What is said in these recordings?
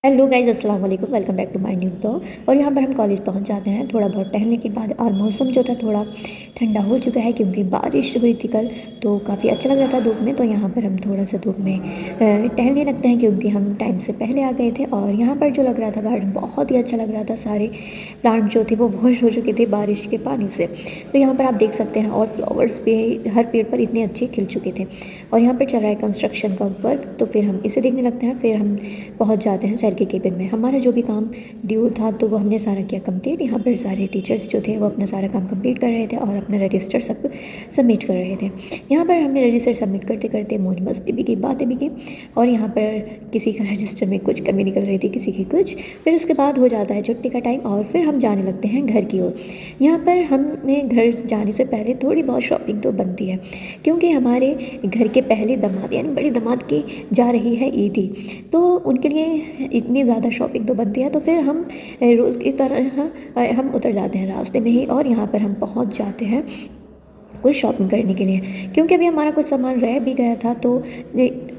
Hello guys अस्सलाम वालेकुम welcome back to my new blog. और यहाँ पर हम कॉलेज पहुँच जाते हैं थोड़ा बहुत टहलने के बाद। और मौसम जो था थोड़ा ठंडा हो चुका है क्योंकि बारिश हुई थी कल, तो काफ़ी अच्छा लग रहा था धूप में। तो यहाँ पर हम थोड़ा सा धूप में टहलने लगते हैं क्योंकि हम टाइम से पहले आ गए थे। और यहाँ पर जो लग रहा था गार्डन बहुत ही अच्छा लग रहा था, सारे प्लांट जो थे वो वॉश हो चुके थे बारिश के पानी से। तो यहाँ पर आप देख सकते हैं और फ्लावर्स भी हर पेड़ पर इतने अच्छे खिल चुके थे। और यहाँ पर चल रहा है कंस्ट्रक्शन का वर्क, तो फिर हम इसे देखने लगते हैं। फिर हम पहुँच जाते हैं सर के केबिन में। हमारा जो भी काम ड्यू था तो वो हमने सारा किया कंप्लीट। यहाँ पर सारे टीचर्स जो थे वो अपना सारा काम कंप्लीट कर रहे थे और अपना रजिस्टर सब सबमिट कर रहे थे। यहाँ पर हमने रजिस्टर सबमिट करते करते मौज मस्ती भी की, बातें भी की। और यहाँ पर किसी का रजिस्टर में कुछ कमी निकल रही थी, किसी की कुछ। फिर उसके बाद हो जाता है छुट्टी का टाइम और फिर हम जाने लगते हैं घर की ओर। यहाँ पर हमें घर जाने से पहले थोड़ी बहुत शॉपिंग तो बनती है क्योंकि हमारे घर के पहले दामाद यानी बड़ी दामाद की जा रही है ईदी, तो उनके लिए इतनी ज़्यादा शॉपिंग तो बनती है। तो फिर हम रोज़ की तरह हम उतर जाते हैं रास्ते में ही और यहाँ पर हम पहुँच जाते हैं कुछ शॉपिंग करने के लिए क्योंकि अभी हमारा कुछ सामान रह भी गया था। तो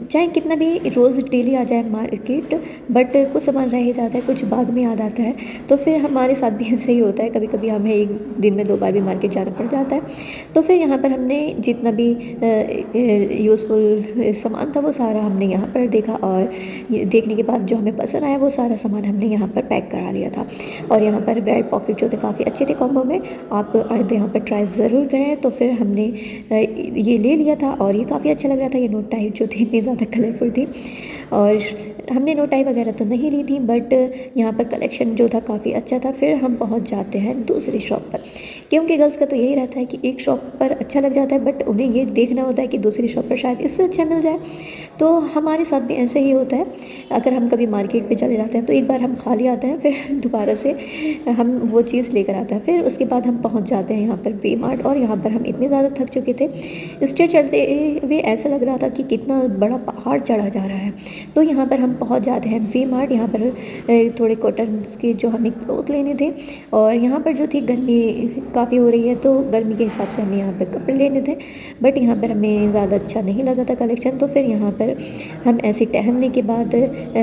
चाहे कितना भी रोज़ डेली आ जाए मार्केट, बट कुछ सामान रह ही जाता है, कुछ बाद में याद आता है। तो फिर हमारे साथ भी ऐसे ही होता है, कभी कभी हमें एक दिन में 2 बार भी मार्केट जाना पड़ जाता है। तो फिर यहाँ पर हमने जितना भी यूज़फुल सामान था वो सारा हमने यहाँ पर देखा और ये देखने के बाद जो हमें पसंद आया वो सारा सामान हमने यहाँ पर पैक करा लिया था। और यहाँ पर बेल्ट पॉकेट जो थे काफ़ी अच्छे थे कॉम्बो में, आप आए तो यहाँ पर ट्राई ज़रूर करें। तो फिर हमने ये ले लिया था और ये काफ़ी अच्छा लग रहा था। ये नोट टाइप जो थी इतनी ज़्यादा कलरफुल थी और हमने नोट टाइप वगैरह तो नहीं ली थी, बट यहाँ पर कलेक्शन जो था काफ़ी अच्छा था। फिर हम पहुँच जाते हैं दूसरी शॉप पर क्योंकि गर्ल्स का तो यही रहता है कि एक शॉप पर अच्छा लग जाता है बट उन्हें ये देखना होता है कि दूसरी शॉप पर शायद इससे अच्छा मिल जाए। तो हमारे साथ भी ऐसे ही होता है, अगर हम कभी मार्केट पे चले जाते हैं तो एक बार हम खाली आते हैं, फिर दोबारा से हम वो चीज़ लेकर आते हैं। फिर उसके बाद हम पहुंच जाते हैं यहाँ पर वी मार्ट। और यहाँ पर हम इतने ज़्यादा थक चुके थे, स्टेज चलते हुए ऐसा लग रहा था कि कितना बड़ा पहाड़ चढ़ा जा रहा है। तो यहाँ पर हम पहुँच जाते हैं वी मार्ट। यहाँ पर थोड़े कॉटन्स के जो हमें क्लोथ लेने थे और यहाँ पर जो थी गर्मी काफ़ी हो रही है तो गर्मी के हिसाब से हमें यहाँ पर कपड़े लेने थे, बट यहाँ पर हमें ज़्यादा अच्छा नहीं लगा था कलेक्शन। तो फिर यहाँ पर हम ऐसे टहलने के बाद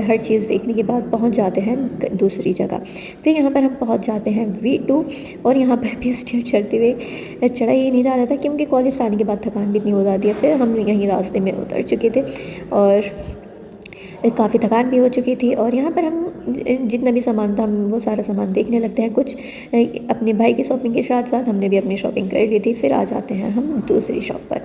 हर चीज़ देखने के बाद पहुँच जाते हैं दूसरी जगह। फिर यहाँ पर हम पहुँच जाते हैं V2 और यहाँ पर भी स्टेयर चढ़ते हुए चढ़ा ही नहीं जा रहा था क्योंकि कॉलेज से आने के बाद थकान भी इतनी हो जाती है। फिर हम यहीं रास्ते में उतर चुके थे और काफ़ी थकान भी हो चुकी थी। और यहाँ पर हम जितना भी सामान था हम वो सारा सामान देखने लगते हैं। कुछ अपने भाई की शॉपिंग के साथ साथ हमने भी अपनी शॉपिंग कर ली थी। फिर आ जाते हैं हम दूसरी शॉप पर।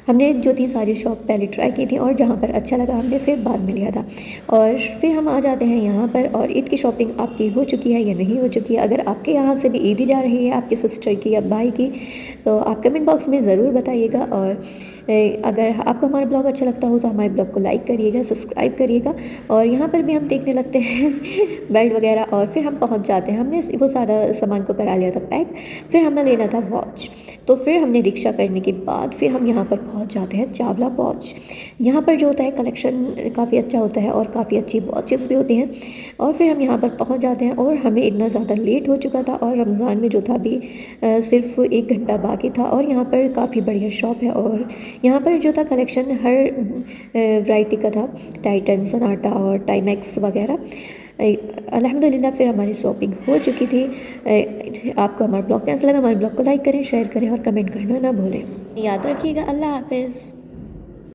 हमने जो थी सारी शॉप पहले ट्राई की थी और जहाँ पर अच्छा लगा हमने फिर बाद में लिया था। और फिर हम आ जाते हैं यहाँ पर। और ईद की शॉपिंग आपकी हो चुकी है या नहीं हो चुकी है? अगर आपके यहाँ से भी ईद ही जा रही है आपकी सिस्टर की या भाई की, तो आप कमेंट बॉक्स में ज़रूर बताइएगा। और अगर आपको हमारा ब्लॉग अच्छा लगता हो तो हमारे ब्लॉग को लाइक करिएगा, सब्सक्राइब करिएगा। और यहाँ पर भी हम देखने लगते हैं बेल्ट वगैरह। और फिर हम पहुँच जाते हैं, हमने वो सारा सामान को करा लिया था पैक। फिर हमें लेना था वॉच, तो फिर हमने रिक्शा करने के बाद फिर हम यहाँ पर पहुँच जाते हैं चावला वॉच। यहाँ पर जो होता है कलेक्शन काफ़ी अच्छा होता है और काफ़ी अच्छी वॉचेस भी होती हैं। और फिर हम यहाँ पर पहुँच जाते हैं और हमें इतना ज़्यादा लेट हो चुका था और रमज़ान में जो था अभी सिर्फ 1 घंटा बाकी था। और यहाँ पर काफ़ी बढ़िया शॉप है और यहाँ पर जो था कलेक्शन हर वैरायटी का था, टाइटन, सोनाटा और टाइमैक्स वगैरह। अल्हम्दुलिल्लाह फिर हमारी शॉपिंग हो चुकी थी। आपको हमारा ब्लॉग कैसा लगा? हमारे ब्लॉग को लाइक करें, शेयर करें और कमेंट करना ना भूलें। याद रखिएगा। अल्लाह हाफ़िज़।